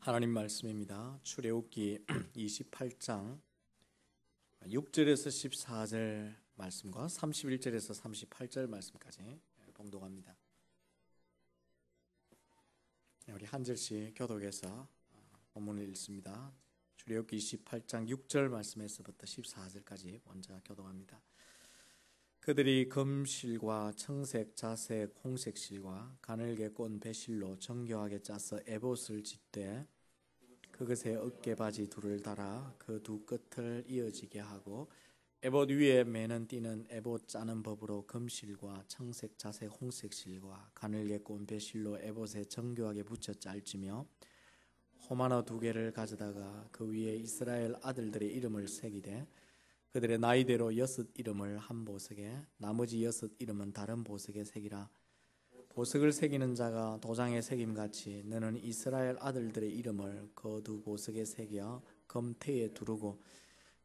하나님 말씀입니다. 출애굽기 28장 6절에서 14절 말씀과 31절에서 38절 말씀까지 봉독합니다. 우리 한 절씩 교독해서 본문을 읽습니다. 출애굽기 28장 6절 말씀에서부터 14절까지 먼저 교독합니다. 그들이 금실과 청색, 자색, 홍색 실과 가늘게 꼰 배실로 정교하게 짜서 에봇을 짓되 그것에 어깨바지 둘을 달아 그 두 끝을 이어지게 하고 에봇 위에 매는 띠는 에봇 짜는 법으로 금실과 청색, 자색, 홍색 실과 가늘게 꼰 배실로 에봇에 정교하게 붙여 짤지며 호마노 2개를 가져다가 그 위에 이스라엘 아들들의 이름을 새기되 그들의 나이대로 6 이름을 한 보석에 나머지 6 이름은 다른 보석에 새기라. 보석을 새기는 자가 도장에 새김같이 너는 이스라엘 아들들의 이름을 그 두 보석에 새겨 검태에 두르고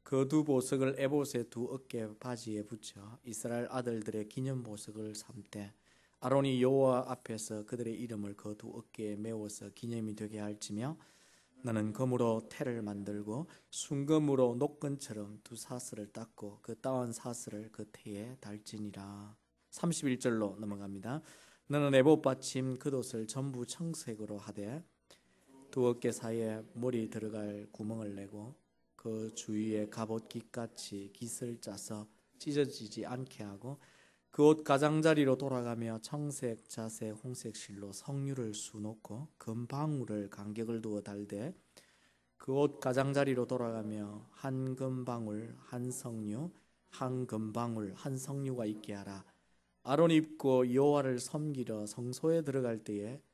그 두 보석을 에봇의 두 어깨 바지에 붙여 이스라엘 아들들의 기념 보석을 삼되 아론이 여호와 앞에서 그들의 이름을 그 두 어깨에 메워서 기념이 되게 할지며 너는 금으로 태를 만들고 순금으로 녹건처럼 두 사슬을 닦고 그 따온 사슬을 그 태에 달지니라. 31절로 넘어갑니다. 너는 에봇 받침 겉옷을 전부 청색으로 하되 두 어깨 사이에 머리 들어갈 구멍을 내고 그 주위에 갑옷 깃같이 깃을 짜서 찢어지지 않게 하고 그 옷 가장자리로 돌아가며 청색, 자색, 홍색 실로 성류를 수놓고 금방울을 간격을 두어 달되 그 옷 가장자리로 돌아가며 한 금방울, 한 성류, 한 금방울, 한 성류가 있게 하라. 아론이 입고 여호와를 섬기러 성소에 들어갈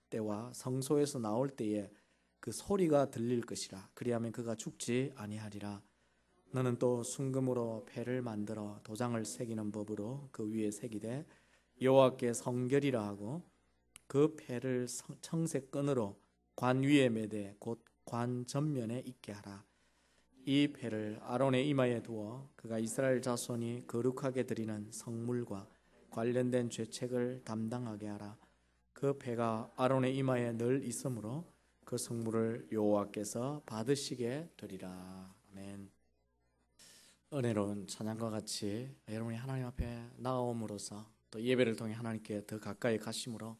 때와 성소에서 나올 때에 그 소리가 들릴 것이라. 그리하면 그가 죽지 아니하리라. 너는 또 순금으로 패를 만들어 도장을 새기는 법으로 그 위에 새기되 여호와께 성결이라 하고 그 패를 청색 끈으로 관 위에 매되 곧 관 전면에 있게 하라. 이 패를 아론의 이마에 두어 그가 이스라엘 자손이 거룩하게 드리는 성물과 관련된 죄책을 담당하게 하라. 그 패가 아론의 이마에 늘 있으므로 그 성물을 여호와께서 받으시게 되리라. 아멘. 은혜로운 찬양과 같이 여러분이 하나님 앞에 나아옴으로써 또 예배를 통해 하나님께 더 가까이 가심으로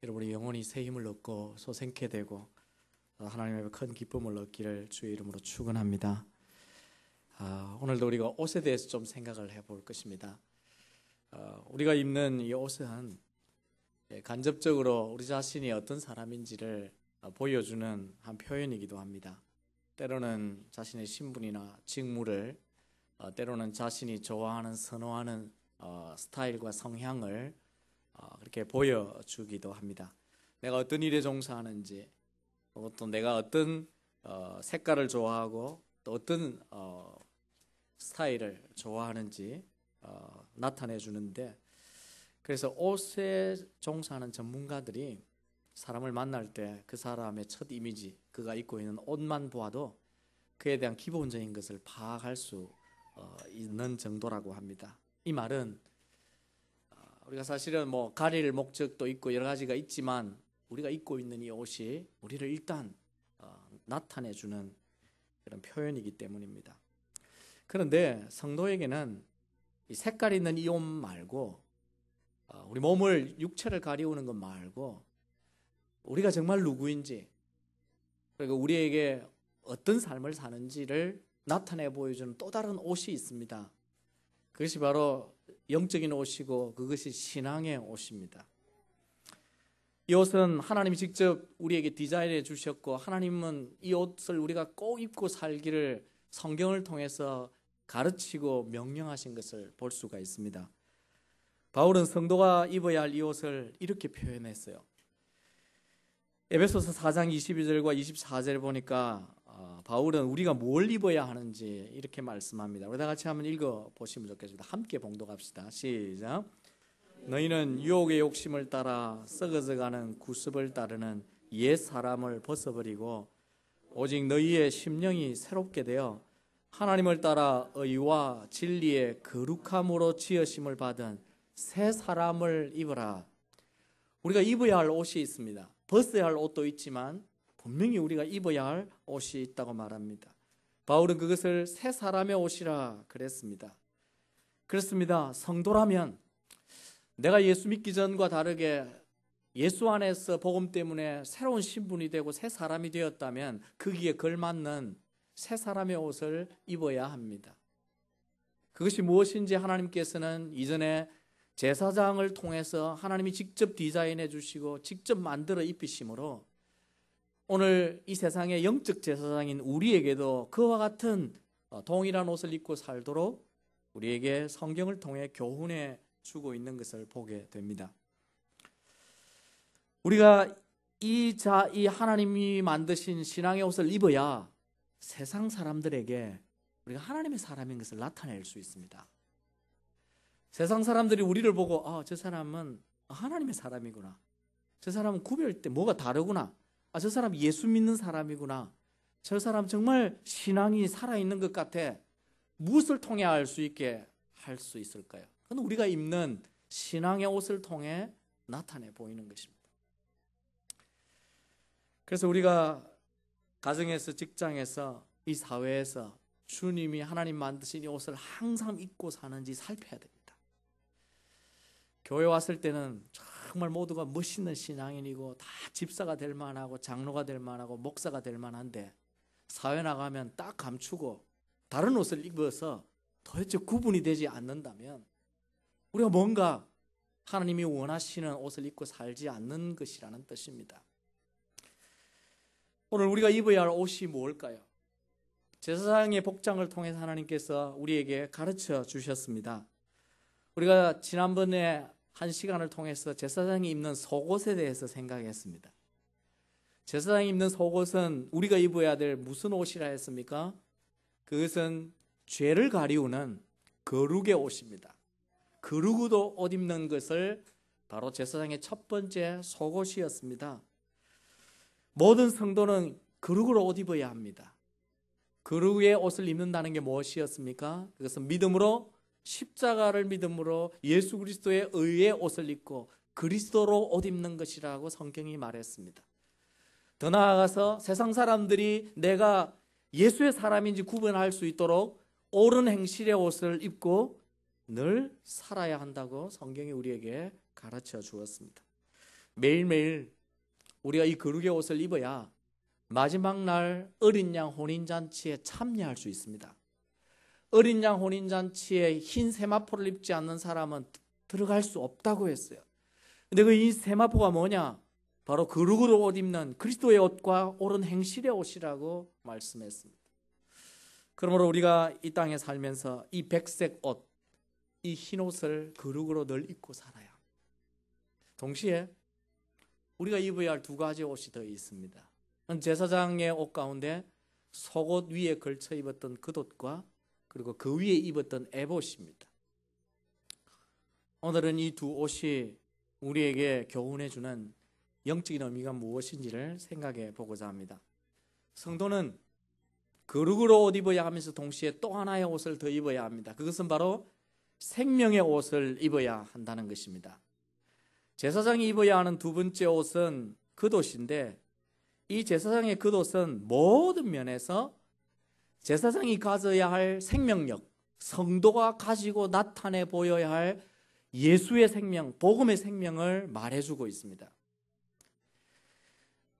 여러분이 영혼이 새 힘을 얻고 소생케 되고 하나님 앞에 큰 기쁨을 얻기를 주의 이름으로 축원합니다. 오늘도 우리가 옷에 대해서 좀 생각을 해볼 것입니다. 우리가 입는 이 옷은 간접적으로 우리 자신이 어떤 사람인지를 보여주는 한 표현이기도 합니다. 때로는 자신의 신분이나 직무를, 때로는 자신이 좋아하는, 선호하는 스타일과 성향을 그렇게 보여주기도 합니다. 내가 어떤 일에 종사하는지, 또 내가 어떤 색깔을 좋아하고 또 어떤 스타일을 좋아하는지 나타내 주는데, 그래서 옷에 종사하는 전문가들이 사람을 만날 때 그 사람의 첫 이미지, 그가 입고 있는 옷만 보아도 그에 대한 기본적인 것을 파악할 수 있는 정도라고 합니다. 이 말은 우리가 사실은 가릴 목적도 있고 여러 가지가 있지만 우리가 입고 있는 이 옷이 우리를 일단 나타내 주는 그런 표현이기 때문입니다. 그런데 성도에게는 이 색깔 있는 이 옷 말고 우리 몸을, 육체를 가리우는 것 말고 우리가 정말 누구인지, 그리고 우리에게 어떤 삶을 사는지를 나타내 보여주는 또 다른 옷이 있습니다. 그것이 바로 영적인 옷이고 그것이 신앙의 옷입니다. 이 옷은 하나님이 직접 우리에게 디자인해 주셨고 하나님은 이 옷을 우리가 꼭 입고 살기를 성경을 통해서 가르치고 명령하신 것을 볼 수가 있습니다. 바울은 성도가 입어야 할 이 옷을 이렇게 표현했어요. 에베소서 4장 22절과 24절 보니까 바울은 우리가 뭘 입어야 하는지 이렇게 말씀합니다. 우리 다 같이 한번 읽어보시면 좋겠습니다. 함께 봉독합시다. 시작. 너희는 유혹의 욕심을 따라 썩어져가는 구습을 따르는 옛 사람을 벗어버리고 오직 너희의 심령이 새롭게 되어 하나님을 따라 의와 진리의 거룩함으로 지으심을 받은 새 사람을 입어라. 우리가 입어야 할 옷이 있습니다. 벗어야 할 옷도 있지만 분명히 우리가 입어야 할 옷이 있다고 말합니다. 바울은 그것을 새 사람의 옷이라 그랬습니다. 그렇습니다. 성도라면 내가 예수 믿기 전과 다르게 예수 안에서 복음 때문에 새로운 신분이 되고 새 사람이 되었다면 거기에 걸맞는 새 사람의 옷을 입어야 합니다. 그것이 무엇인지 하나님께서는 이전에 제사장을 통해서 하나님이 직접 디자인해 주시고 직접 만들어 입히심으로 오늘 이 세상의 영적 제사장인 우리에게도 그와 같은 동일한 옷을 입고 살도록 우리에게 성경을 통해 교훈해 주고 있는 것을 보게 됩니다. 우리가 이 하나님이 만드신 신앙의 옷을 입어야 세상 사람들에게 우리가 하나님의 사람인 것을 나타낼 수 있습니다. 세상 사람들이 우리를 보고 저 사람은 하나님의 사람이구나. 저 사람은 구별할 때 뭐가 다르구나. 저 사람 예수 믿는 사람이구나. 저 사람 정말 신앙이 살아있는 것 같아. 무엇을 통해 알 수 있게 할 수 있을까요? 그건 우리가 입는 신앙의 옷을 통해 나타내 보이는 것입니다. 그래서 우리가 가정에서, 직장에서, 이 사회에서 주님이 하나님 만드신 이 옷을 항상 입고 사는지 살펴야 됩니다. 교회 왔을 때는 정말 모두가 멋있는 신앙인이고 다 집사가 될 만하고 장로가 될 만하고 목사가 될 만한데 사회 나가면 딱 감추고 다른 옷을 입어서 도대체 구분이 되지 않는다면 우리가 뭔가 하나님이 원하시는 옷을 입고 살지 않는 것이라는 뜻입니다. 오늘 우리가 입어야 할 옷이 무엇일까요? 제사장의 복장을 통해서 하나님께서 우리에게 가르쳐 주셨습니다. 우리가 지난번에 한 시간을 통해서 제사장이 입는 속옷에 대해서 생각했습니다. 제사장이 입는 속옷은 우리가 입어야 될 무슨 옷이라 했습니까? 그것은 죄를 가리우는 거룩의 옷입니다. 거룩으로 옷 입는 것을 바로 제사장의 첫 번째 속옷이었습니다. 모든 성도는 거룩으로 옷 입어야 합니다. 거룩의 옷을 입는다는 게 무엇이었습니까? 그것은 믿음으로, 십자가를 믿음으로 예수 그리스도의 의의 옷을 입고 그리스도로 옷 입는 것이라고 성경이 말했습니다. 더 나아가서 세상 사람들이 내가 예수의 사람인지 구분할 수 있도록 옳은 행실의 옷을 입고 늘 살아야 한다고 성경이 우리에게 가르쳐 주었습니다. 매일매일 우리가 이 거룩의 옷을 입어야 마지막 날 어린 양 혼인잔치에 참여할 수 있습니다. 어린 양 혼인잔치에 흰 세마포를 입지 않는 사람은 들어갈 수 없다고 했어요. 근데 그 이 세마포가 뭐냐? 바로 거룩으로 옷 입는 그리스도의 옷과 옳은 행실의 옷이라고 말씀했습니다. 그러므로 우리가 이 땅에 살면서 이 백색 옷, 이 흰 옷을 거룩으로 늘 입고 살아야 합니다. 동시에 우리가 입어야 할 두 가지 옷이 더 있습니다. 제사장의 옷 가운데 속옷 위에 걸쳐 입었던 겉옷과 그리고 그 위에 입었던 에봇입니다. 오늘은 이 두 옷이 우리에게 교훈해 주는 영적인 의미가 무엇인지를 생각해 보고자 합니다. 성도는 거룩으로 옷 입어야 하면서 동시에 또 하나의 옷을 더 입어야 합니다. 그것은 바로 생명의 옷을 입어야 한다는 것입니다. 제사장이 입어야 하는 두 번째 옷은 겉옷인데 이 제사장의 겉옷은 모든 면에서 제사장이 가져야 할 생명력, 성도가 가지고 나타내 보여야 할 예수의 생명, 복음의 생명을 말해주고 있습니다.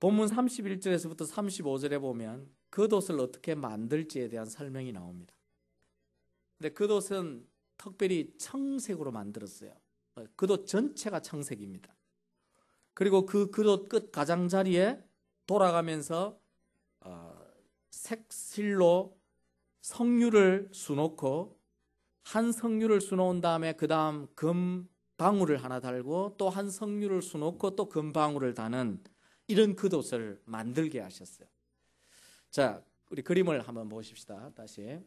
본문 31절에서부터 35절에 보면 겉옷을 어떻게 만들지에 대한 설명이 나옵니다. 근데 겉옷은 특별히 청색으로 만들었어요. 겉옷 전체가 청색입니다. 그리고 그 겉옷 끝 가장자리에 돌아가면서 색실로 석류를 수놓고 한 석류를 수놓은 다음에 그 다음 금 방울을 하나 달고 또 한 석류를 수놓고 또 금 방울을 다는 이런 겉옷을 만들게 하셨어요. 자, 우리 그림을 한번 보십시다. 다시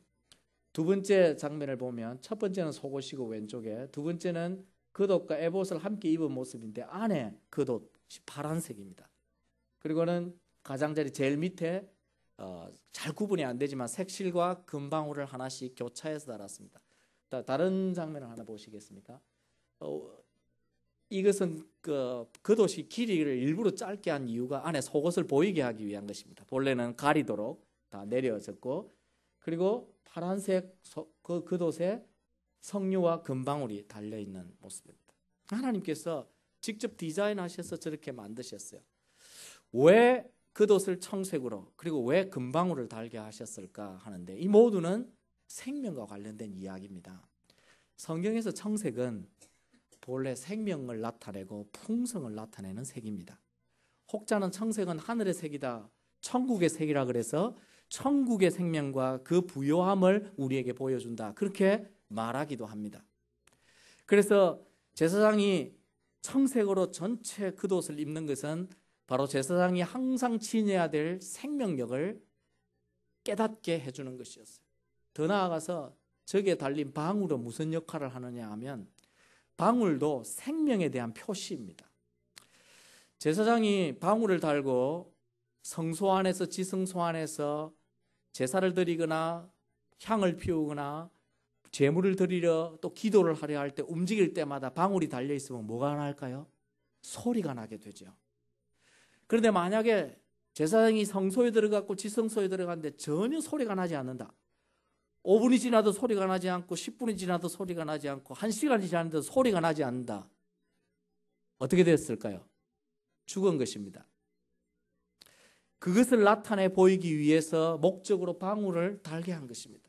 두 번째 장면을 보면 첫 번째는 속옷이고 왼쪽에, 두 번째는 겉옷과 에봇을 함께 입은 모습인데 안에 겉옷이 파란색입니다. 그리고는 가장자리 제일 밑에 잘 구분이 안 되지만 색실과 금방울을 하나씩 교차해서 달았습니다. 다른 장면을 하나 보시겠습니까? 이것은 겉옷이 길이를 일부러 짧게 한 이유가 안에 속옷을 보이게 하기 위한 것입니다. 본래는 가리도록 다 내려졌고, 그리고 파란색 그 겉옷에 석류와 금방울이 달려있는 모습입니다. 하나님께서 직접 디자인하셔서 저렇게 만드셨어요. 왜 겉옷을 청색으로, 그리고 왜 금방울을 달게 하셨을까 하는데, 이 모두는 생명과 관련된 이야기입니다. 성경에서 청색은 본래 생명을 나타내고 풍성을 나타내는 색입니다. 혹자는 청색은 하늘의 색이다, 천국의 색이라 그래서 천국의 생명과 그 부요함을 우리에게 보여준다, 그렇게 말하기도 합니다. 그래서 제사장이 청색으로 전체 겉옷을 입는 것은 바로 제사장이 항상 지녀야 될 생명력을 깨닫게 해주는 것이었어요. 더 나아가서 저기에 달린 방울은 무슨 역할을 하느냐 하면, 방울도 생명에 대한 표시입니다. 제사장이 방울을 달고 성소 안에서, 지성소 안에서 제사를 드리거나 향을 피우거나 제물을 드리려 또 기도를 하려 할 때 움직일 때마다 방울이 달려 있으면 뭐가 날까요? 소리가 나게 되죠. 그런데 만약에 제사장이 성소에 들어갔고 지성소에 들어갔는데 전혀 소리가 나지 않는다, 5분이 지나도 소리가 나지 않고 10분이 지나도 소리가 나지 않고 1시간이 지났는데도 소리가 나지 않는다, 어떻게 됐을까요? 죽은 것입니다. 그것을 나타내 보이기 위해서 목적으로 방울을 달게 한 것입니다.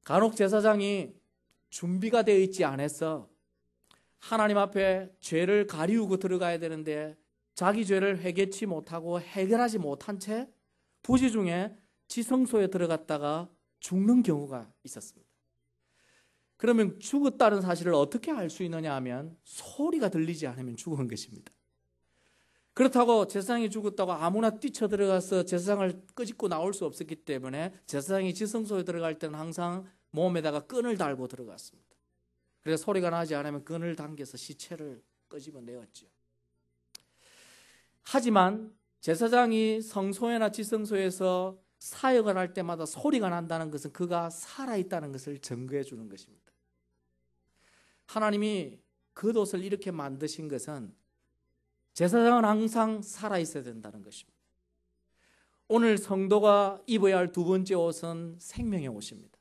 간혹 제사장이 준비가 되어 있지 않아서 하나님 앞에 죄를 가리우고 들어가야 되는데 자기 죄를 회개치 못하고 해결하지 못한 채 부지 중에 지성소에 들어갔다가 죽는 경우가 있었습니다. 그러면 죽었다는 사실을 어떻게 알 수 있느냐 하면, 소리가 들리지 않으면 죽은 것입니다. 그렇다고 제사장이 죽었다고 아무나 뛰쳐 들어가서 제사장을 끄집고 나올 수 없었기 때문에 제사장이 지성소에 들어갈 때는 항상 몸에다가 끈을 달고 들어갔습니다. 그래서 소리가 나지 않으면 끈을 당겨서 시체를 끄집어내었죠. 하지만 제사장이 성소에나 지성소에서 사역을 할 때마다 소리가 난다는 것은 그가 살아있다는 것을 증거해 주는 것입니다. 하나님이 겉옷을 이렇게 만드신 것은 제사장은 항상 살아있어야 된다는 것입니다. 오늘 성도가 입어야 할 두 번째 옷은 생명의 옷입니다.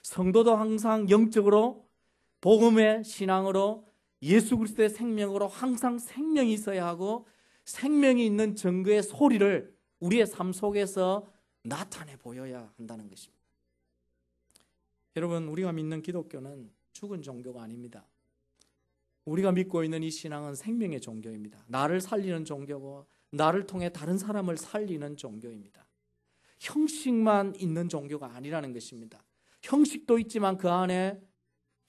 성도도 항상 영적으로 복음의 신앙으로 예수 그리스도의 생명으로 항상 생명이 있어야 하고, 생명이 있는 증거의 소리를 우리의 삶 속에서 나타내 보여야 한다는 것입니다. 여러분, 우리가 믿는 기독교는 죽은 종교가 아닙니다. 우리가 믿고 있는 이 신앙은 생명의 종교입니다. 나를 살리는 종교고 나를 통해 다른 사람을 살리는 종교입니다. 형식만 있는 종교가 아니라는 것입니다. 형식도 있지만 그 안에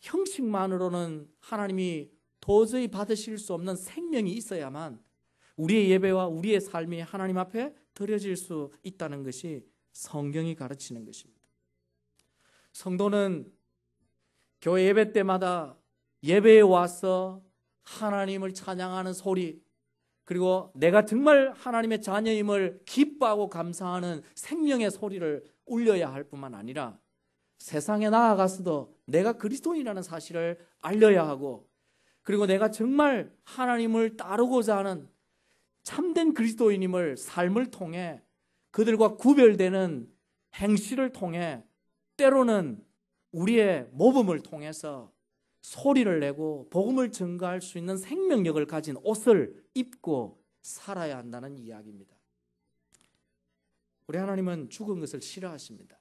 형식만으로는 하나님이 도저히 받으실 수 없는 생명이 있어야만 우리의 예배와 우리의 삶이 하나님 앞에 드려질 수 있다는 것이 성경이 가르치는 것입니다. 성도는 교회 예배 때마다 예배에 와서 하나님을 찬양하는 소리, 그리고 내가 정말 하나님의 자녀임을 기뻐하고 감사하는 생명의 소리를 울려야 할 뿐만 아니라, 세상에 나아가서도 내가 그리스도인이라는 사실을 알려야 하고, 그리고 내가 정말 하나님을 따르고자 하는 참된 그리스도인임을 삶을 통해 그들과 구별되는 행실을 통해, 때로는 우리의 모범을 통해서 소리를 내고 복음을 증거할 수 있는 생명력을 가진 옷을 입고 살아야 한다는 이야기입니다. 우리 하나님은 죽은 것을 싫어하십니다.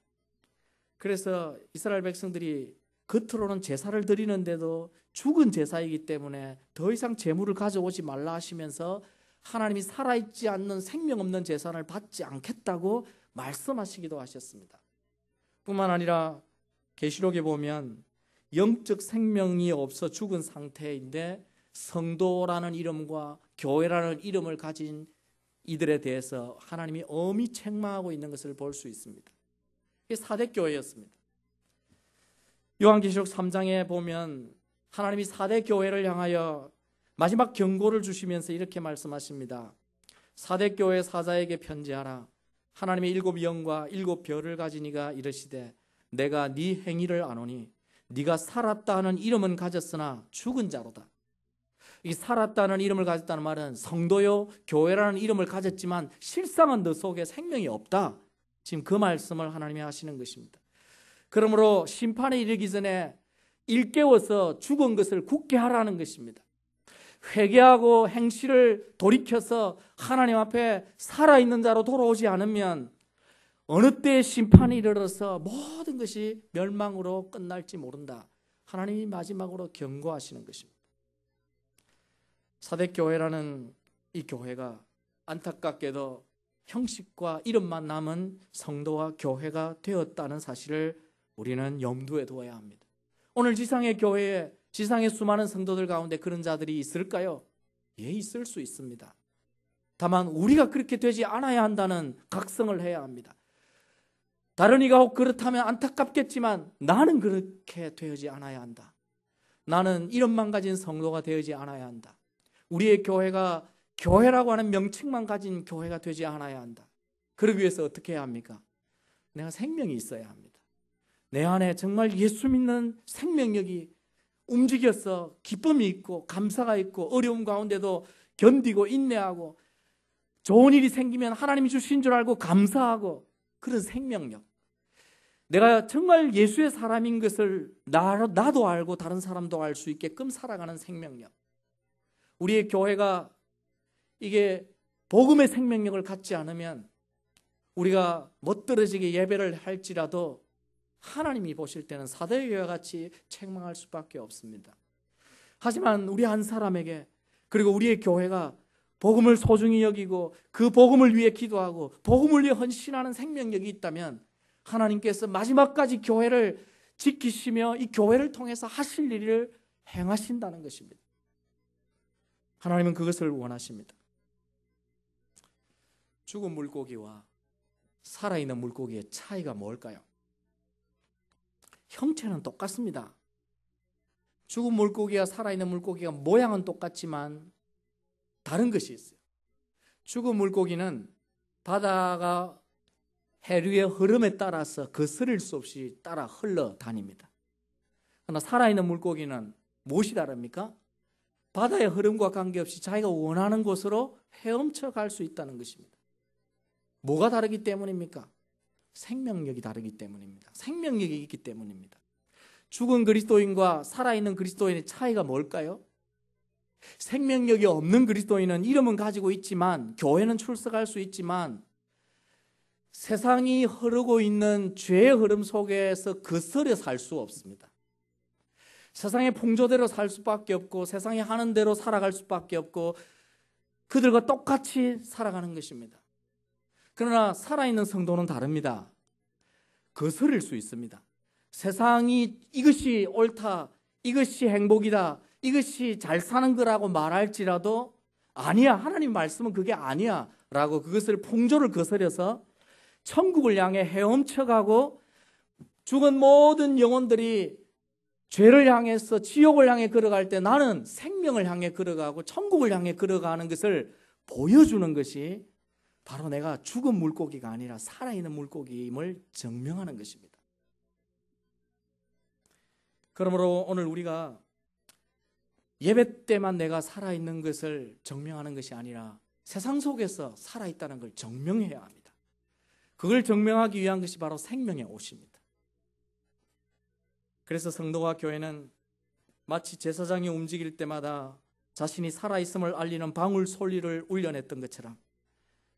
그래서 이스라엘 백성들이 겉으로는 제사를 드리는데도 죽은 제사이기 때문에 더 이상 제물을 가져오지 말라 하시면서 하나님이 살아있지 않는 생명 없는 제사를 받지 않겠다고 말씀하시기도 하셨습니다. 뿐만 아니라 계시록에 보면 영적 생명이 없어 죽은 상태인데 성도라는 이름과 교회라는 이름을 가진 이들에 대해서 하나님이 엄히 책망하고 있는 것을 볼 수 있습니다. 이게 사대교회였습니다. 요한계시록 3장에 보면 하나님이 사대교회를 향하여 마지막 경고를 주시면서 이렇게 말씀하십니다. 사대교회 사자에게 편지하라. 하나님의 7 영과 7 별을 가진 이가 이르시되, 내가 네 행위를 아노니 네가 살았다 하는 이름은 가졌으나 죽은 자로다. 이 살았다는 이름을 가졌다는 말은 성도요, 교회라는 이름을 가졌지만 실상은 너 속에 생명이 없다. 지금 그 말씀을 하나님이 하시는 것입니다. 그러므로 심판에 이르기 전에 일깨워서 죽은 것을 굳게 하라는 것입니다. 회개하고 행실을 돌이켜서 하나님 앞에 살아있는 자로 돌아오지 않으면 어느 때 심판이 이르러서 모든 것이 멸망으로 끝날지 모른다. 하나님이 마지막으로 경고하시는 것입니다. 사대교회라는 이 교회가 안타깝게도 형식과 이름만 남은 성도와 교회가 되었다는 사실을 우리는 염두에 두어야 합니다. 오늘 지상의 교회에 지상의 수많은 성도들 가운데 그런 자들이 있을까요? 예, 있을 수 있습니다. 다만 우리가 그렇게 되지 않아야 한다는 각성을 해야 합니다. 다른 이가 혹 그렇다면 안타깝겠지만 나는 그렇게 되지 않아야 한다. 나는 이름만 가진 성도가 되지 않아야 한다. 우리의 교회가 교회라고 하는 명칭만 가진 교회가 되지 않아야 한다. 그러기 위해서 어떻게 해야 합니까? 내가 생명이 있어야 합니다. 내 안에 정말 예수 믿는 생명력이 움직여서 기쁨이 있고 감사가 있고 어려움 가운데도 견디고 인내하고 좋은 일이 생기면 하나님이 주신 줄 알고 감사하고 그런 생명력. 내가 정말 예수의 사람인 것을 나도 알고 다른 사람도 알 수 있게끔 살아가는 생명력. 우리의 교회가 이게 복음의 생명력을 갖지 않으면 우리가 멋들어지게 예배를 할지라도 하나님이 보실 때는 사대교회와 같이 책망할 수밖에 없습니다. 하지만 우리 한 사람에게 그리고 우리의 교회가 복음을 소중히 여기고 그 복음을 위해 기도하고 복음을 위해 헌신하는 생명력이 있다면 하나님께서 마지막까지 교회를 지키시며 이 교회를 통해서 하실 일을 행하신다는 것입니다. 하나님은 그것을 원하십니다. 죽은 물고기와 살아있는 물고기의 차이가 뭘까요? 형체는 똑같습니다. 죽은 물고기와 살아있는 물고기가 모양은 똑같지만 다른 것이 있어요. 죽은 물고기는 바다가 해류의 흐름에 따라서 거스릴 수 없이 따라 흘러다닙니다. 그러나 살아있는 물고기는 무엇이 다릅니까? 바다의 흐름과 관계없이 자기가 원하는 곳으로 헤엄쳐 갈 수 있다는 것입니다. 뭐가 다르기 때문입니까? 생명력이 다르기 때문입니다. 생명력이 있기 때문입니다. 죽은 그리스도인과 살아있는 그리스도인의 차이가 뭘까요? 생명력이 없는 그리스도인은 이름은 가지고 있지만 교회는 출석할 수 있지만 세상이 흐르고 있는 죄의 흐름 속에서 거스려 살 수 없습니다. 세상의 풍조대로 살 수밖에 없고 세상이 하는 대로 살아갈 수밖에 없고 그들과 똑같이 살아가는 것입니다. 그러나 살아있는 성도는 다릅니다. 거스릴 수 있습니다. 세상이 이것이 옳다, 이것이 행복이다, 이것이 잘 사는 거라고 말할지라도 아니야, 하나님 말씀은 그게 아니야 라고 그것을 풍조를 거스려서 천국을 향해 헤엄쳐가고 죽은 모든 영혼들이 죄를 향해서 지옥을 향해 걸어갈 때 나는 생명을 향해 걸어가고 천국을 향해 걸어가는 것을 보여주는 것이 바로 내가 죽은 물고기가 아니라 살아있는 물고기임을 증명하는 것입니다. 그러므로 오늘 우리가 예배 때만 내가 살아있는 것을 증명하는 것이 아니라 세상 속에서 살아있다는 걸 증명해야 합니다. 그걸 증명하기 위한 것이 바로 생명의 옷입니다. 그래서 성도와 교회는 마치 제사장이 움직일 때마다 자신이 살아있음을 알리는 방울 소리를 울려냈던 것처럼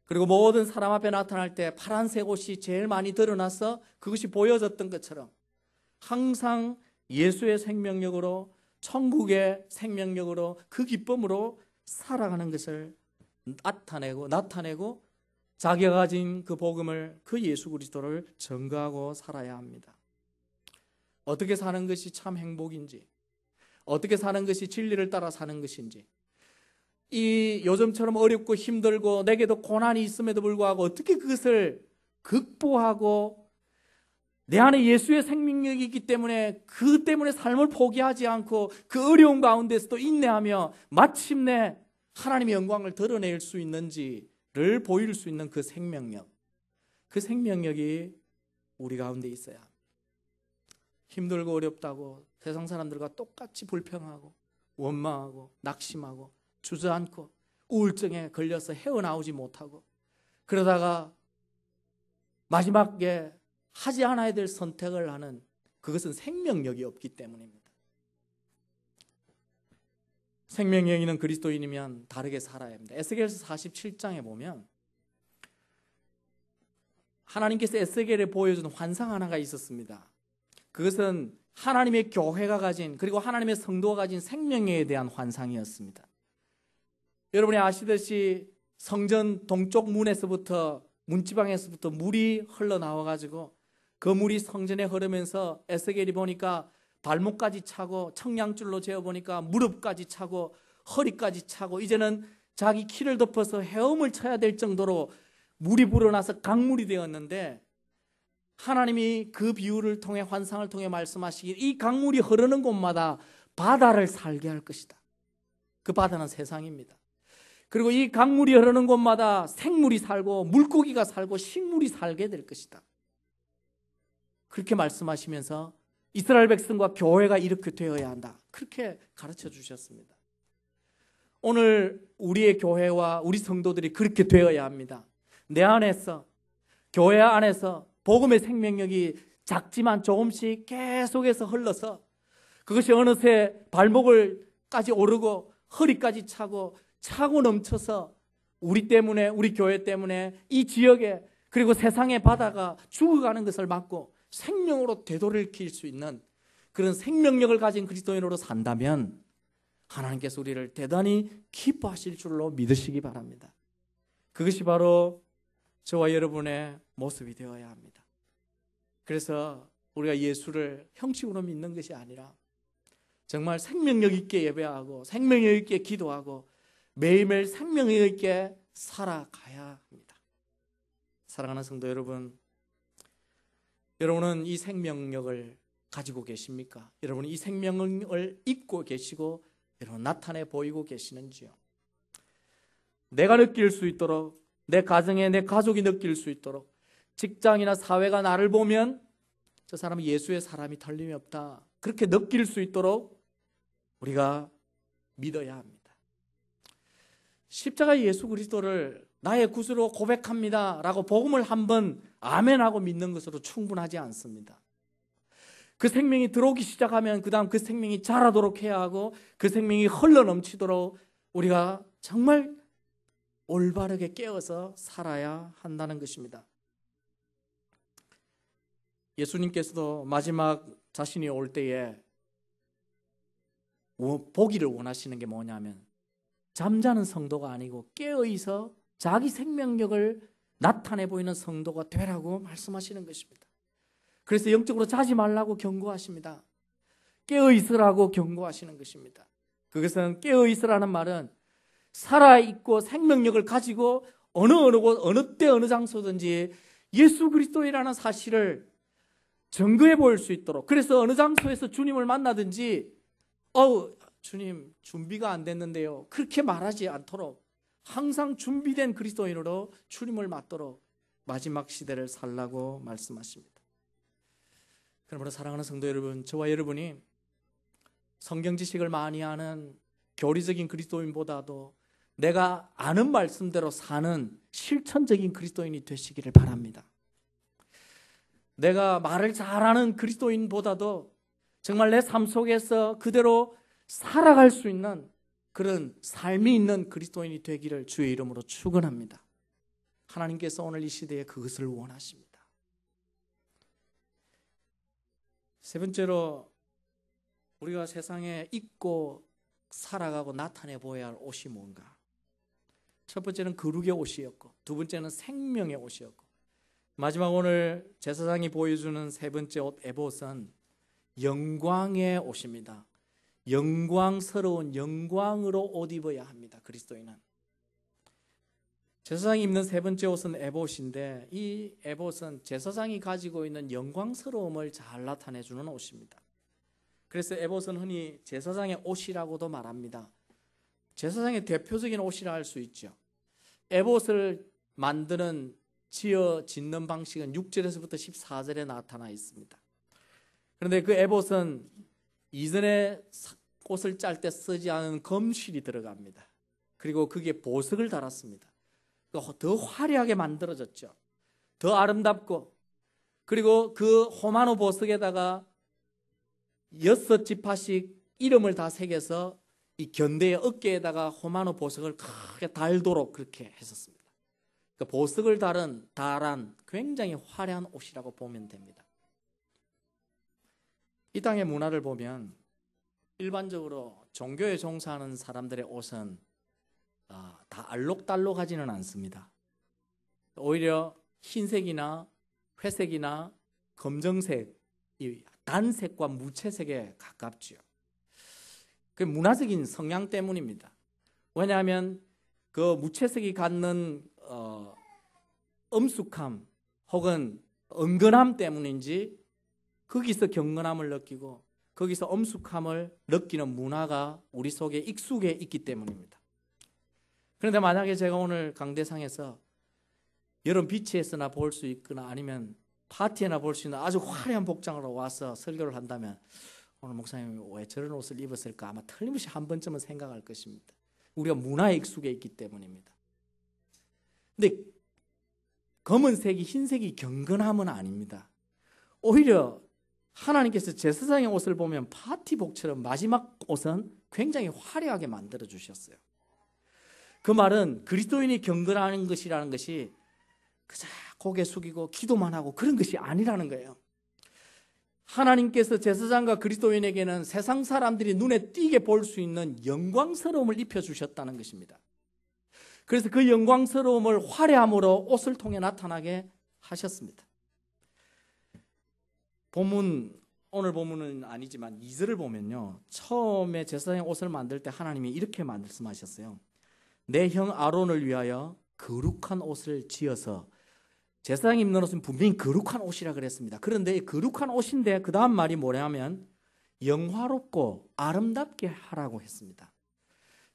그리고 모든 사람 앞에 나타날 때 파란색 옷이 제일 많이 드러나서 그것이 보여졌던 것처럼 항상 예수의 생명력으로 천국의 생명력으로 그 기쁨으로 살아가는 것을 나타내고 자기가 가진 그 복음을 그 예수 그리스도를 전가하고 살아야 합니다. 어떻게 사는 것이 참 행복인지 어떻게 사는 것이 진리를 따라 사는 것인지 이 요즘처럼 어렵고 힘들고 내게도 고난이 있음에도 불구하고 어떻게 그것을 극복하고 내 안에 예수의 생명력이 있기 때문에 그 때문에 삶을 포기하지 않고 그 어려운 가운데서도 인내하며 마침내 하나님의 영광을 드러낼 수 있는지를 보일 수 있는 그 생명력, 그 생명력이 우리 가운데 있어야 합니다. 힘들고 어렵다고 세상 사람들과 똑같이 불평하고 원망하고 낙심하고 주저앉고 우울증에 걸려서 헤어나오지 못하고 그러다가 마지막에 하지 않아야 될 선택을 하는 그것은 생명력이 없기 때문입니다. 생명력 있는 그리스도인이면 다르게 살아야 합니다. 에스겔서 47장에 보면 하나님께서 에스겔에 보여준 환상 하나가 있었습니다. 그것은 하나님의 교회가 가진 그리고 하나님의 성도가 가진 생명력에 대한 환상이었습니다. 여러분이 아시듯이 성전 동쪽 문에서부터 문지방에서부터 물이 흘러나와가지고 그 물이 성전에 흐르면서 에스겔이 보니까 발목까지 차고 청량줄로 재어보니까 무릎까지 차고 허리까지 차고 이제는 자기 키를 덮어서 헤엄을 쳐야 될 정도로 물이 불어나서 강물이 되었는데 하나님이 그 비유를 통해 환상을 통해 말씀하시길 이 강물이 흐르는 곳마다 바다를 살게 할 것이다. 그 바다는 세상입니다. 그리고 이 강물이 흐르는 곳마다 생물이 살고 물고기가 살고 식물이 살게 될 것이다. 그렇게 말씀하시면서 이스라엘 백성과 교회가 이렇게 되어야 한다. 그렇게 가르쳐 주셨습니다. 오늘 우리의 교회와 우리 성도들이 그렇게 되어야 합니다. 내 안에서 교회 안에서 복음의 생명력이 작지만 조금씩 계속해서 흘러서 그것이 어느새 발목을까지 오르고 허리까지 차고 넘쳐서 우리 때문에 우리 교회 때문에 이 지역에 그리고 세상의 바다가 죽어가는 것을 막고 생명으로 되돌이킬 수 있는 그런 생명력을 가진 그리스도인으로 산다면 하나님께서 우리를 대단히 기뻐하실 줄로 믿으시기 바랍니다. 그것이 바로 저와 여러분의 모습이 되어야 합니다. 그래서 우리가 예수를 형식으로 믿는 것이 아니라 정말 생명력 있게 예배하고 생명력 있게 기도하고 매일매일 생명력 있게 살아가야 합니다. 사랑하는 성도 여러분, 여러분은 이 생명력을 가지고 계십니까? 여러분은 이 생명을 잊고 계시고 여러분 나타내 보이고 계시는지요? 내가 느낄 수 있도록 내 가정에 내 가족이 느낄 수 있도록 직장이나 사회가 나를 보면 저 사람은 예수의 사람이 틀림이 없다. 그렇게 느낄 수 있도록 우리가 믿어야 합니다. 십자가 예수 그리스도를 나의 구주로 고백합니다 라고 복음을 한번 아멘하고 믿는 것으로 충분하지 않습니다. 그 생명이 들어오기 시작하면 그 다음 그 생명이 자라도록 해야 하고 그 생명이 흘러넘치도록 우리가 정말 올바르게 깨어서 살아야 한다는 것입니다. 예수님께서도 마지막 자신이 올 때에 보기를 원하시는 게 뭐냐면 잠자는 성도가 아니고 깨어있어 자기 생명력을 나타내 보이는 성도가 되라고 말씀하시는 것입니다. 그래서 영적으로 자지 말라고 경고하십니다. 깨어있으라고 경고하시는 것입니다. 그것은 깨어있으라는 말은 살아있고 생명력을 가지고 어느 곳 어느 때 어느 장소든지 예수 그리스도이라는 사실을 증거해 보일 수 있도록, 그래서 어느 장소에서 주님을 만나든지 주님 준비가 안 됐는데요 그렇게 말하지 않도록 항상 준비된 그리스도인으로 주님을 맞도록 마지막 시대를 살라고 말씀하십니다. 그러므로 사랑하는 성도 여러분, 저와 여러분이 성경 지식을 많이 아는 교리적인 그리스도인보다도 내가 아는 말씀대로 사는 실천적인 그리스도인이 되시기를 바랍니다. 내가 말을 잘하는 그리스도인보다도 정말 내 삶 속에서 그대로 살아갈 수 있는 그런 삶이 있는 그리스도인이 되기를 주의 이름으로 축원합니다. 하나님께서 오늘 이 시대에 그것을 원하십니다. 세 번째로 우리가 세상에 입고 살아가고 나타내 보여야 할 옷이 뭔가? 첫 번째는 거룩의 옷이었고 두 번째는 생명의 옷이었고 마지막 오늘 제사장이 보여주는 세 번째 옷 에봇은 영광의 옷입니다. 영광스러운 영광으로 옷 입어야 합니다. 그리스도인은. 제사장이 입는 세 번째 옷은 에봇인데 이 에봇은 제사장이 가지고 있는 영광스러움을 잘 나타내주는 옷입니다. 그래서 에봇은 흔히 제사장의 옷이라고도 말합니다. 제사장의 대표적인 옷이라 할 수 있죠. 에봇을 만드는 짓는 방식은 6절에서부터 14절에 나타나 있습니다. 그런데 그 에봇은 이전에 옷을 짤 때 쓰지 않은 검실이 들어갑니다. 그리고 그게 보석을 달았습니다. 더 화려하게 만들어졌죠. 더 아름답고, 그리고 그 호마노 보석에다가 6지파씩 이름을 다 새겨서 이 견대의 어깨에다가 호마노 보석을 크게 달도록 그렇게 했었습니다. 그 보석을 달한 굉장히 화려한 옷이라고 보면 됩니다. 이 땅의 문화를 보면 일반적으로 종교에 종사하는 사람들의 옷은 다 알록달록하지는 않습니다. 오히려 흰색이나 회색이나 검정색, 이 단색과 무채색에 가깝죠. 그 문화적인 성향 때문입니다. 왜냐하면 그 무채색이 갖는 엄숙함 혹은 은근함 때문인지 거기서 경건함을 느끼고 거기서 엄숙함을 느끼는 문화가 우리 속에 익숙해 있기 때문입니다. 그런데 만약에 제가 오늘 강대상에서 여름 비치에서나 볼 수 있거나 아니면 파티에나 볼 수 있는 아주 화려한 복장으로 와서 설교를 한다면 오늘 목사님이 왜 저런 옷을 입었을까 아마 틀림없이 한 번쯤은 생각할 것입니다. 우리가 문화에 익숙해 있기 때문입니다. 근데 검은색이 흰색이 경건함은 아닙니다. 오히려 하나님께서 제사장의 옷을 보면 파티복처럼 마지막 옷은 굉장히 화려하게 만들어 주셨어요. 그 말은 그리스도인이 경건하는 것이라는 것이 그저 고개 숙이고 기도만 하고 그런 것이 아니라는 거예요. 하나님께서 제사장과 그리스도인에게는 세상 사람들이 눈에 띄게 볼 수 있는 영광스러움을 입혀주셨다는 것입니다. 그래서 그 영광스러움을 화려함으로 옷을 통해 나타나게 하셨습니다. 오늘 본문은 아니지만 2절을 보면요, 처음에 제사장의 옷을 만들 때 하나님이 이렇게 말씀하셨어요. 내 형 아론을 위하여 거룩한 옷을 지어서, 제사장이 입는 옷은 분명히 거룩한 옷이라 그랬습니다. 그런데 거룩한 옷인데 그 다음 말이 뭐냐면 영화롭고 아름답게 하라고 했습니다.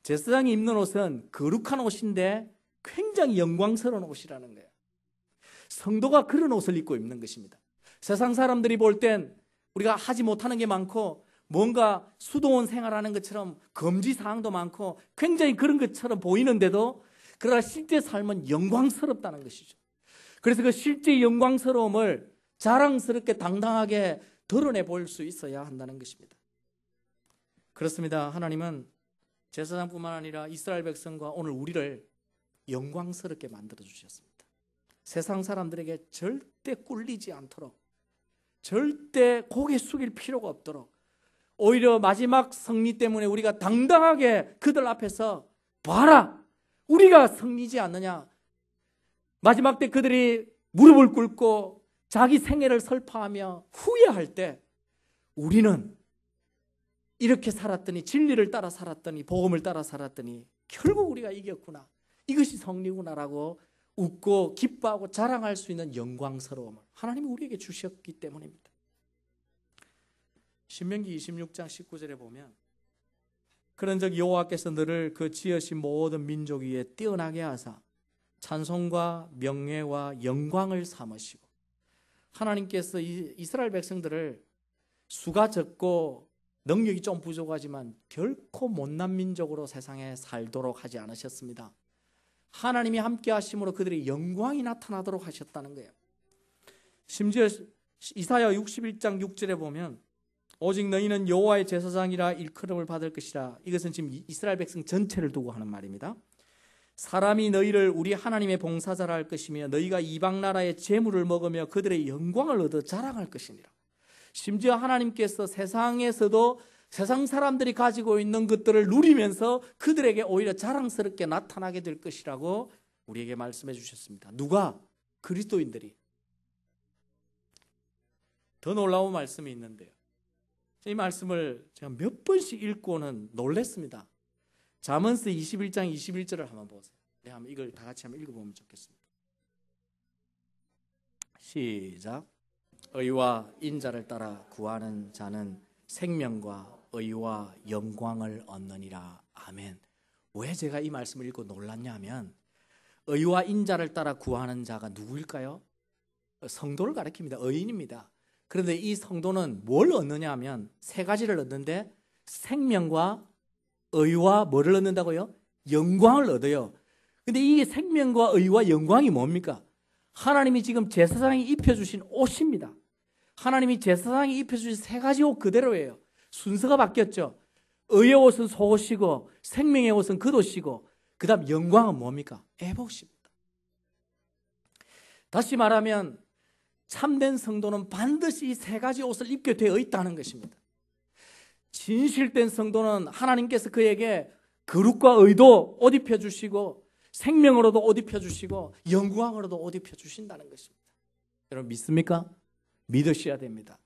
제사장이 입는 옷은 거룩한 옷인데 굉장히 영광스러운 옷이라는 거예요. 성도가 그런 옷을 입고 입는 것입니다. 세상 사람들이 볼 땐 우리가 하지 못하는 게 많고 뭔가 수도원 생활하는 것처럼 금지사항도 많고 굉장히 그런 것처럼 보이는데도 그러나 실제 삶은 영광스럽다는 것이죠. 그래서 그 실제 영광스러움을 자랑스럽게 당당하게 드러내 볼 수 있어야 한다는 것입니다. 그렇습니다. 하나님은 제사장뿐만 아니라 이스라엘 백성과 오늘 우리를 영광스럽게 만들어 주셨습니다. 세상 사람들에게 절대 꿀리지 않도록, 절대 고개 숙일 필요가 없도록, 오히려 마지막 승리 때문에 우리가 당당하게 그들 앞에서 봐라, 우리가 승리지 않느냐. 마지막 때 그들이 무릎을 꿇고 자기 생애를 설파하며 후회할 때 우리는 이렇게 살았더니, 진리를 따라 살았더니, 복음을 따라 살았더니 결국 우리가 이겼구나, 이것이 승리구나라고 웃고 기뻐하고 자랑할 수 있는 영광스러움을 하나님이 우리에게 주셨기 때문입니다. 신명기 26장 19절에 보면 그런즉 여호와께서 너를 그 지으신 모든 민족 위에 뛰어나게 하사 찬송과 명예와 영광을 삼으시고, 하나님께서 이스라엘 백성들을 수가 적고 능력이 좀 부족하지만 결코 못난 민족으로 세상에 살도록 하지 않으셨습니다. 하나님이 함께 하심으로 그들의 영광이 나타나도록 하셨다는 거예요. 심지어 이사야 61장 6절에 보면 오직 너희는 여호와의 제사장이라 일컬음을 받을 것이라. 이것은 지금 이스라엘 백성 전체를 두고 하는 말입니다. 사람이 너희를 우리 하나님의 봉사자라 할 것이며 너희가 이방 나라의 재물을 먹으며 그들의 영광을 얻어 자랑할 것이니라. 심지어 하나님께서 세상에서도 세상 사람들이 가지고 있는 것들을 누리면서 그들에게 오히려 자랑스럽게 나타나게 될 것이라고 우리에게 말씀해 주셨습니다. 누가? 그리스도인들이. 더 놀라운 말씀이 있는데요, 이 말씀을 제가 몇 번씩 읽고는 놀랐습니다. 잠언서 21장 21절을 한번 보세요. 네, 한번 이걸 다 같이 한번 읽어보면 좋겠습니다. 시작. 의와 인자를 따라 구하는 자는 생명과 의와 영광을 얻느니라. 아멘. 왜 제가 이 말씀을 읽고 놀랐냐면 의와 인자를 따라 구하는 자가 누구일까요? 성도를 가리킵니다. 의인입니다. 그런데 이 성도는 뭘 얻느냐 하면 세 가지를 얻는데, 생명과 의와 뭐를 얻는다고요? 영광을 얻어요. 근데 이 생명과 의와 영광이 뭡니까? 하나님이 지금 제사장이 입혀주신 옷입니다. 하나님이 제사장이 입혀주신 세 가지 옷 그대로예요. 순서가 바뀌었죠. 의의 옷은 속옷이고 생명의 옷은 겉옷이고 그 다음 영광은 뭡니까? 에봇입니다. 다시 말하면 참된 성도는 반드시 이 세 가지 옷을 입게 되어 있다는 것입니다. 진실된 성도는 하나님께서 그에게 거룩과 의도 옷 입혀주시고 생명으로도 옷 입혀주시고 영광으로도 옷 입혀주신다는 것입니다. 여러분 믿습니까? 믿으셔야 됩니다.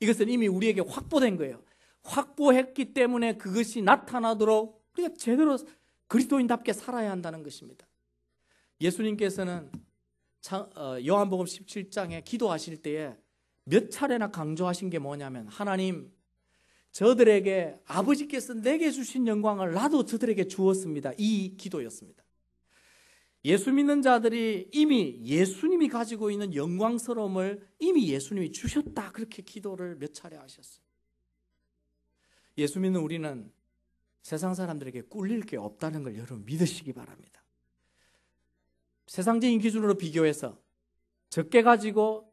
이것은 이미 우리에게 확보된 거예요. 확보했기 때문에 그것이 나타나도록 우리가 제대로 그리스도인답게 살아야 한다는 것입니다. 예수님께서는 요한복음 17장에 기도하실 때에 몇 차례나 강조하신 게 뭐냐면 하나님 저들에게 아버지께서 내게 주신 영광을 나도 저들에게 주었습니다. 이 기도였습니다. 예수 믿는 자들이 이미 예수님이 가지고 있는 영광스러움을 이미 예수님이 주셨다. 그렇게 기도를 몇 차례 하셨어요. 예수 믿는 우리는 세상 사람들에게 꿀릴 게 없다는 걸 여러분 믿으시기 바랍니다. 세상적인 기준으로 비교해서 적게 가지고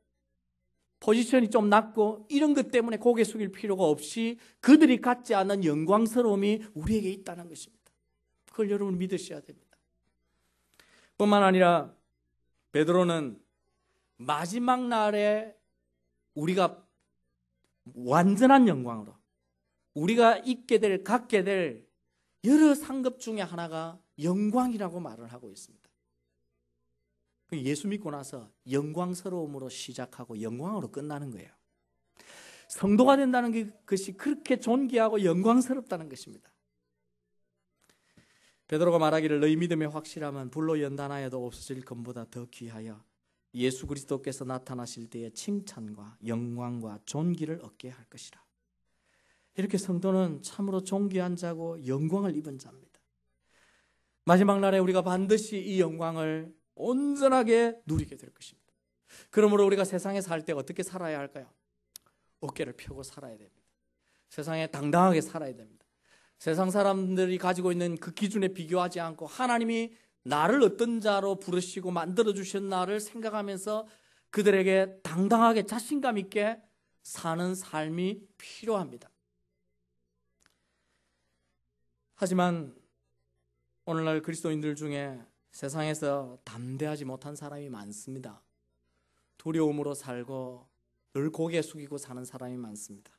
포지션이 좀 낮고 이런 것 때문에 고개 숙일 필요가 없이 그들이 갖지 않는 영광스러움이 우리에게 있다는 것입니다. 그걸 여러분 믿으셔야 됩니다. 뿐만 아니라 베드로는 마지막 날에 우리가 완전한 영광으로 우리가 있게 될, 갖게 될 여러 상급 중에 하나가 영광이라고 말을 하고 있습니다. 예수 믿고 나서 영광스러움으로 시작하고 영광으로 끝나는 거예요. 성도가 된다는 것이 그렇게 존귀하고 영광스럽다는 것입니다. 베드로가 말하기를 너희 믿음의 확실함은 불로 연단하여도 없어질 것보다 더 귀하여 예수 그리스도께서 나타나실 때에 칭찬과 영광과 존귀를 얻게 할 것이라. 이렇게 성도는 참으로 존귀한 자고 영광을 입은 자입니다. 마지막 날에 우리가 반드시 이 영광을 온전하게 누리게 될 것입니다. 그러므로 우리가 세상에 살 때 어떻게 살아야 할까요? 어깨를 펴고 살아야 됩니다. 세상에 당당하게 살아야 됩니다. 세상 사람들이 가지고 있는 그 기준에 비교하지 않고 하나님이 나를 어떤 자로 부르시고 만들어주신 나를 생각하면서 그들에게 당당하게 자신감 있게 사는 삶이 필요합니다. 하지만 오늘날 그리스도인들 중에 세상에서 담대하지 못한 사람이 많습니다. 두려움으로 살고 늘 고개 숙이고 사는 사람이 많습니다.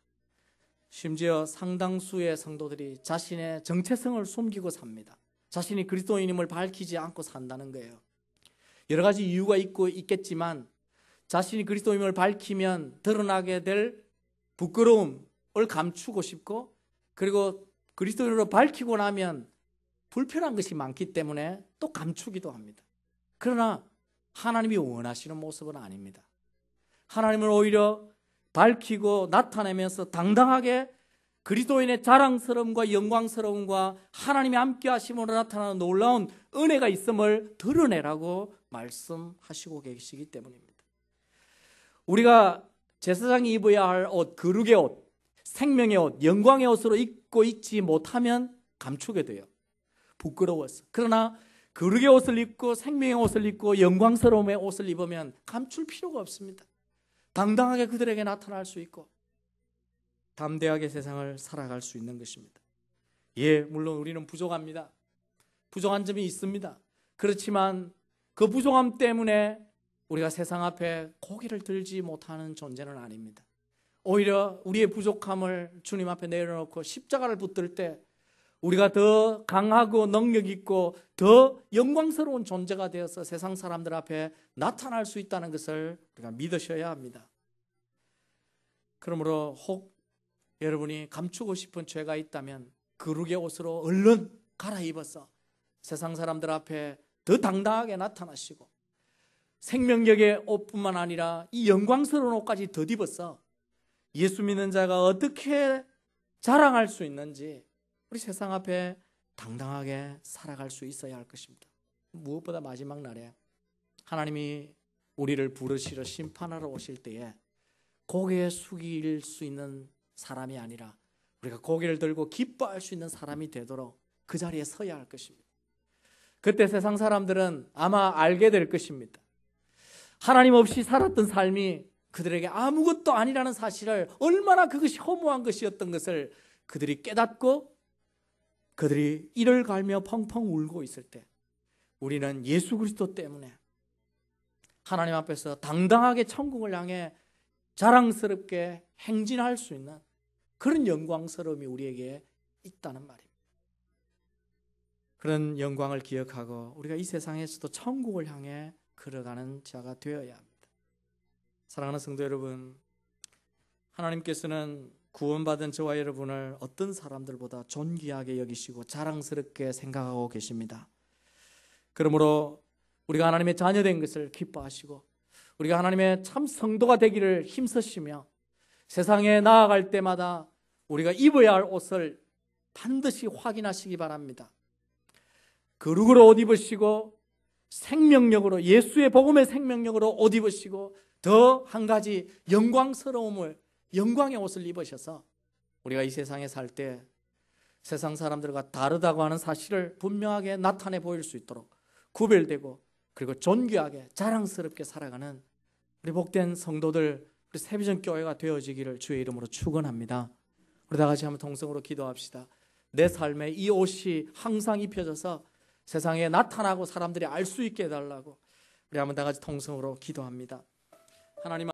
심지어 상당수의 성도들이 자신의 정체성을 숨기고 삽니다. 자신이 그리스도인임을 밝히지 않고 산다는 거예요. 여러 가지 이유가 있겠지만 자신이 그리스도인임을 밝히면 드러나게 될 부끄러움을 감추고 싶고 그리고 그리스도인으로 밝히고 나면 불편한 것이 많기 때문에 또 감추기도 합니다. 그러나 하나님이 원하시는 모습은 아닙니다. 하나님을 오히려 밝히고 나타내면서 당당하게 그리스도인의 자랑스러움과 영광스러움과 하나님이 함께 하심으로 나타나는 놀라운 은혜가 있음을 드러내라고 말씀하시고 계시기 때문입니다. 우리가 제사장이 입어야 할 옷, 거룩의 옷, 생명의 옷, 영광의 옷으로 입고 있지 못하면 감추게 돼요. 부끄러워서. 그러나 거룩의 옷을 입고 생명의 옷을 입고 영광스러움의 옷을 입으면 감출 필요가 없습니다. 당당하게 그들에게 나타날 수 있고 담대하게 세상을 살아갈 수 있는 것입니다. 예, 물론 우리는 부족합니다. 부족한 점이 있습니다. 그렇지만 그 부족함 때문에 우리가 세상 앞에 고개를 들지 못하는 존재는 아닙니다. 오히려 우리의 부족함을 주님 앞에 내려놓고 십자가를 붙들 때 우리가 더 강하고 능력 있고 더 영광스러운 존재가 되어서 세상 사람들 앞에 나타날 수 있다는 것을 우리가 믿으셔야 합니다. 그러므로 혹 여러분이 감추고 싶은 죄가 있다면 거룩의 옷으로 얼른 갈아입어서 세상 사람들 앞에 더 당당하게 나타나시고 생명력의 옷뿐만 아니라 이 영광스러운 옷까지 덧입어서 예수 믿는 자가 어떻게 자랑할 수 있는지 우리 세상 앞에 당당하게 살아갈 수 있어야 할 것입니다. 무엇보다 마지막 날에 하나님이 우리를 부르시러 심판하러 오실 때에 고개 숙일 수 있는 사람이 아니라 우리가 고개를 들고 기뻐할 수 있는 사람이 되도록 그 자리에 서야 할 것입니다. 그때 세상 사람들은 아마 알게 될 것입니다. 하나님 없이 살았던 삶이 그들에게 아무것도 아니라는 사실을, 얼마나 그것이 허무한 것이었던 것을 그들이 깨닫고 그들이 이를 갈며 펑펑 울고 있을 때, 우리는 예수 그리스도 때문에 하나님 앞에서 당당하게 천국을 향해 자랑스럽게 행진할 수 있는 그런 영광스러움이 우리에게 있다는 말입니다. 그런 영광을 기억하고 우리가 이 세상에서도 천국을 향해 걸어가는 자가 되어야 합니다. 사랑하는 성도 여러분, 하나님께서는 구원받은 저와 여러분을 어떤 사람들보다 존귀하게 여기시고 자랑스럽게 생각하고 계십니다. 그러므로 우리가 하나님의 자녀된 것을 기뻐하시고 우리가 하나님의 참 성도가 되기를 힘쓰시며 세상에 나아갈 때마다 우리가 입어야 할 옷을 반드시 확인하시기 바랍니다. 거룩으로 옷 입으시고 생명력으로, 예수의 복음의 생명력으로 옷 입으시고 더 한 가지 영광의 옷을 입으셔서 우리가 이 세상에 살 때 세상 사람들과 다르다고 하는 사실을 분명하게 나타내 보일 수 있도록 구별되고 그리고 존귀하게 자랑스럽게 살아가는 우리 복된 성도들, 우리 새비전 교회가 되어지기를 주의 이름으로 축원합니다. 우리 다 같이 한번 동성으로 기도합시다. 내 삶에 이 옷이 항상 입혀져서 세상에 나타나고 사람들이 알 수 있게 해달라고 우리 한번 다 같이 동성으로 기도합니다. 하나님